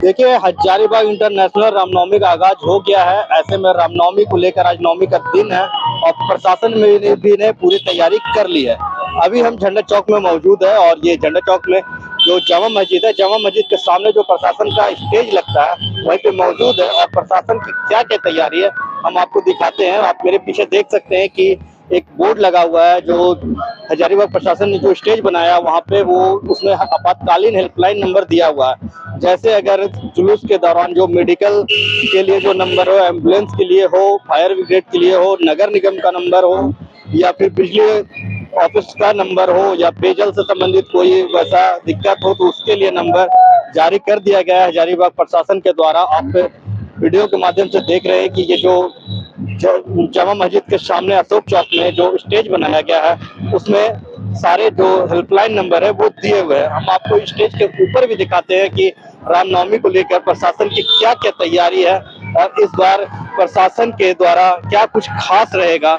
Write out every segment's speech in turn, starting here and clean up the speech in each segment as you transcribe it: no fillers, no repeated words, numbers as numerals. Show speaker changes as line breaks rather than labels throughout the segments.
देखिए, हजारीबाग इंटरनेशनल रामनवमी का आगाज हो गया है। ऐसे में रामनवमी को लेकर आज नवमी का दिन है और प्रशासन में भी ने पूरी तैयारी कर ली है। अभी हम झंडा चौक में मौजूद है और ये झंडा चौक में जो जामा मस्जिद है, जामा मस्जिद के सामने जो प्रशासन का स्टेज लगता है वहीं पे मौजूद है और प्रशासन की क्या क्या तैयारी है हम आपको दिखाते हैं। आप मेरे पीछे देख सकते हैं कि एक बोर्ड लगा हुआ है जो हजारीबाग प्रशासन ने जो स्टेज बनाया वहाँ पे वो उसमें आपातकालीन हेल्पलाइन नंबर दिया हुआ है। जैसे अगर जुलूस के दौरान जो मेडिकल के लिए जो नंबर हो, एम्बुलेंस के लिए हो, फायर ब्रिगेड के लिए हो, नगर निगम का नंबर हो या फिर बिजली ऑफिस का नंबर हो या पेयजल से संबंधित कोई वैसा दिक्कत हो तो उसके लिए नंबर जारी कर दिया गया है हजारीबाग प्रशासन के द्वारा। आप वीडियो के माध्यम से देख रहे हैं कि ये जो जामा मस्जिद के सामने अशोक चौक में जो स्टेज बनाया गया है उसमें सारे जो हेल्पलाइन नंबर है वो दिए हुए हैं। हम आपको स्टेज के ऊपर भी दिखाते हैं कि रामनवमी को लेकर प्रशासन की क्या क्या तैयारी है और इस बार प्रशासन के द्वारा क्या कुछ खास रहेगा।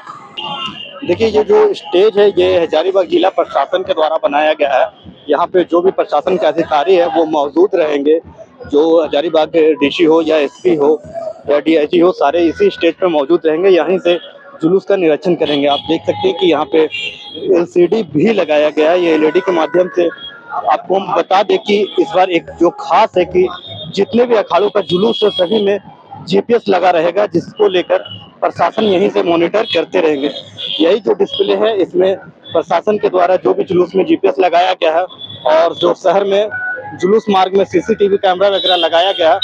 देखिए, ये जो स्टेज है ये हजारीबाग जिला प्रशासन के द्वारा बनाया गया है। यहाँ पे जो भी प्रशासन के अधिकारी है वो मौजूद रहेंगे। जो हजारीबाग के डीसी हो या एसपी हो या डीआईजी हो, सारे इसी स्टेज पे मौजूद रहेंगे। यहीं से जुलूस का निरीक्षण करेंगे। आप देख सकते हैं कि यहाँ पे एलसीडी भी लगाया गया है। ये एलईडी के माध्यम से आपको हम बता दें कि इस बार एक जो खास है कि जितने भी अखाड़ों का जुलूस है सभी में जीपीएस लगा रहेगा, जिसको लेकर प्रशासन यहीं से मॉनिटर करते रहेंगे। यही जो डिस्प्ले है इसमें प्रशासन के द्वारा जो भी जुलूस में जीपीएस लगाया गया है और जो शहर में जुलूस मार्ग में सीसीटीवी कैमरा वगैरह लगाया गया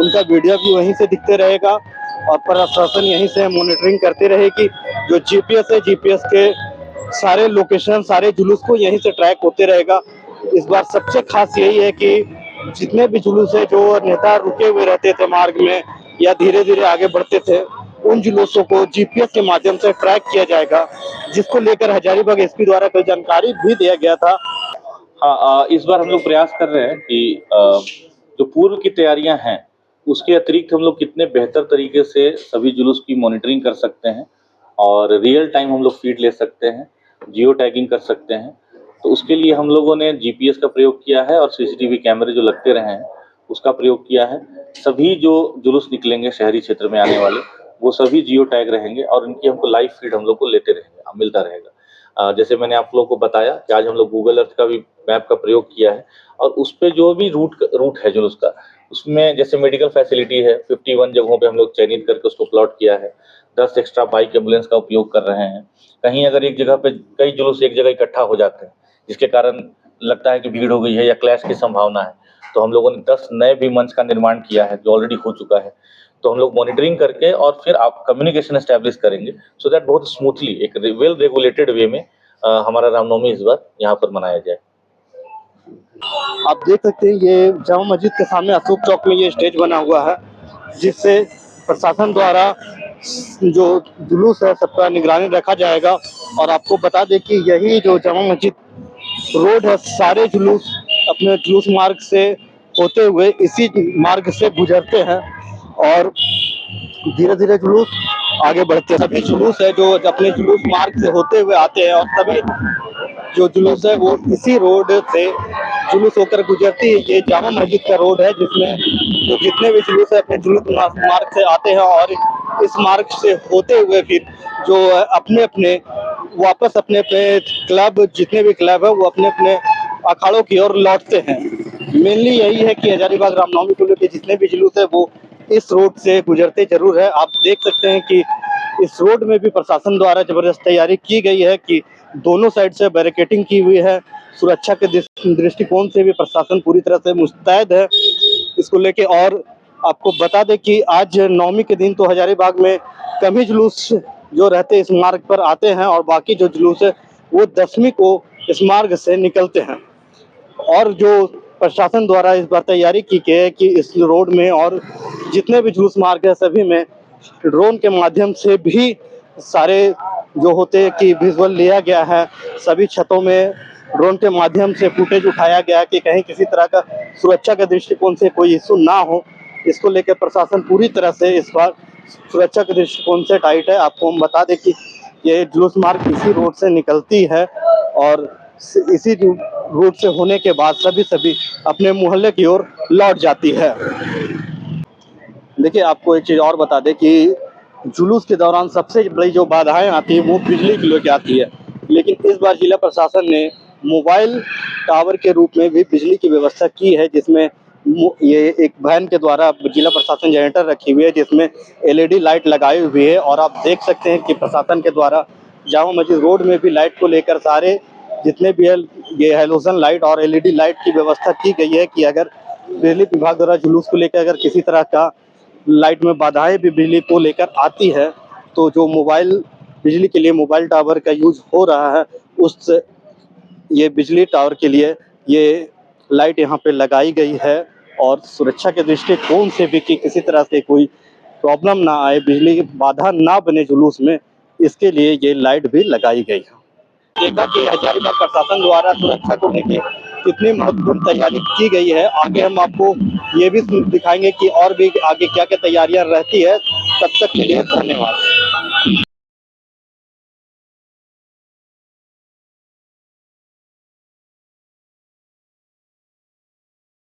उनका वीडियो भी वहीं से दिखते रहेगा और प्रशासन यहीं से मॉनिटरिंग करते रहेगी। जो जीपीएस है, जीपीएस के सारे लोकेशन सारे जुलूस को यहीं से ट्रैक होते रहेगा। इस बार सबसे खास यही है कि जितने भी जुलूस है जो नेता रुके हुए रहते थे मार्ग में या धीरे धीरे आगे बढ़ते थे उन जुलूसों को जीपीएस के माध्यम से ट्रैक किया जाएगा, जिसको लेकर हजारीबाग एसपी द्वारा कई जानकारी भी दिया गया था।
हाँ, इस बार हम लोग प्रयास कर रहे हैं कि जो पूर्व की तैयारियां हैं उसके अतिरिक्त हम लोग कितने बेहतर तरीके से सभी जुलूस की मॉनिटरिंग कर सकते हैं और रियल टाइम हम लोग फीड ले सकते हैं, जियो टैगिंग कर सकते हैं। तो उसके लिए हम लोगों ने जीपीएस का प्रयोग किया है और सीसीटीवी कैमरे जो लगते रहे हैं उसका प्रयोग किया है। सभी जो जुलूस निकलेंगे शहरी क्षेत्र में आने वाले वो सभी जियो टैग रहेंगे और इनकी हमको लाइव फीड हम लोग को लेते रहेंगे, मिलता रहेगा। जैसे मैंने आप लोगों को बताया कि आज हम लोग गूगल अर्थ का भी मैप का प्रयोग किया है और उस पे जो भी रूट है जुलूस का उसमें जैसे मेडिकल फैसिलिटी है 51 जगहों पे हम लोग चयनित करके उसको प्लॉट किया है। 10 एक्स्ट्रा बाइक एम्बुलेंस का उपयोग कर रहे हैं। कहीं अगर एक जगह पे कई जुलूस एक जगह इकट्ठा हो जाते हैं जिसके कारण लगता है कि भीड़ हो गई है या क्लैश की संभावना है, तो हम लोगों ने 10 नए भी मंच का निर्माण किया है जो ऑलरेडी हो चुका है। तो हम लोग मॉनिटरिंग करके और फिर आप कम्युनिकेशन एस्टैब्लिश करेंगे सो दैट बहुत स्मूथली एक वेल रेगुलेटेड वे में हमारा रामनवमी इस बार यहाँ पर मनाया जाए।
आप देख सकते हैं ये जामा मस्जिद के सामने अशोक चौक में ये स्टेज बना हुआ है, जिससे प्रशासन द्वारा जो जुलूस है सबका निगरानी रखा जाएगा। और आपको बता दें कि यही जो जामा मस्जिद रोड है सारे जुलूस अपने जुलूस मार्ग से होते हुए इसी मार्ग से गुजरते हैं और धीरे धीरे जुलूस आगे बढ़ते हैं। सभी जुलूस है जो अपने जुलूस मार्ग से होते हुए आते हैं और सभी जो जुलूस है वो इसी रोड से जुलूस होकर गुजरती है। ये जामा मस्जिद का रोड है जिसमें जो जितने भी जुलूस है अपने जुलूस मार्ग से आते हैं और इस मार्ग से होते हुए फिर जो अपने अपने वापस अपने अपने क्लब जितने भी क्लब है वो अपने अपने अखाड़ों की ओर लौटते हैं। मेनली यही है कि हजारीबाग रामनवमी को लेकर जितने भी जुलूस है वो इस रोड से गुजरते जरूर है। आप देख सकते हैं कि इस रोड में भी प्रशासन द्वारा जबरदस्त तैयारी की गई है कि दोनों साइड से बैरिकेटिंग की हुई है। सुरक्षा के दृष्टिकोण से भी प्रशासन पूरी तरह से मुस्तैद है इसको लेके। और आपको बता दें कि आज नवमी के दिन तो हजारीबाग में कम ही जुलूस जो रहते इस मार्ग पर आते हैं और बाकी जो जुलूस है वो 10वीं को इस मार्ग से निकलते हैं। और जो प्रशासन द्वारा इस बार तैयारी की गई है कि इस रोड में और जितने भी जुलूस मार्ग है सभी में ड्रोन के माध्यम से भी सारे जो होते हैं कि विजुअल लिया गया है। सभी छतों में ड्रोन के माध्यम से फुटेज उठाया गया कि कहीं किसी तरह का सुरक्षा के दृष्टिकोण से कोई इशू ना हो। इसको लेकर प्रशासन पूरी तरह से इस बार सुरक्षा के दृष्टिकोण से टाइट है। आपको हम बता दें कि ये जुलूस मार्ग इसी रोड से निकलती है और इसी रूट से होने के बाद सभी अपने मोहल्ले की ओर लौट जाती है। देखिए, आपको एक चीज़ और बता दें कि जुलूस के दौरान सबसे बड़ी जो बाधाएँ आती हैं वो बिजली को लेके आती है। लेकिन इस बार जिला प्रशासन ने मोबाइल टावर के रूप में भी बिजली की व्यवस्था की है, जिसमें ये एक वैन के द्वारा जिला प्रशासन जनरेटर रखी हुई है, जिसमें एलईडी लाइट लगाई हुई है। और आप देख सकते हैं कि प्रशासन के द्वारा जामा मस्जिद रोड में भी लाइट को लेकर सारे जितने भी ये हैलोजन लाइट और एलईडी लाइट की व्यवस्था की गई है कि अगर बिजली विभाग द्वारा जुलूस को लेकर अगर किसी तरह का लाइट में बाधाएं भी बिजली को लेकर आती है, तो जो मोबाइल बिजली के लिए मोबाइल टावर का यूज हो रहा है, उस ये बिजली टावर के लिए ये लाइट यहाँ पे लगाई गई है। और सुरक्षा के दृष्टिकोण से भी कि किसी तरह से कोई प्रॉब्लम ना आए, बिजली की बाधा ना बने जुलूस में, इसके लिए ये लाइट भी लगाई गई है। देखा कि हजारीबाग प्रशासन द्वारा सुरक्षा को लेके कितनी महत्वपूर्ण तैयारी की गई है। आगे हम आपको ये भी दिखाएंगे कि और भी आगे क्या क्या तैयारियां रहती है। तब तक के लिए धन्यवाद।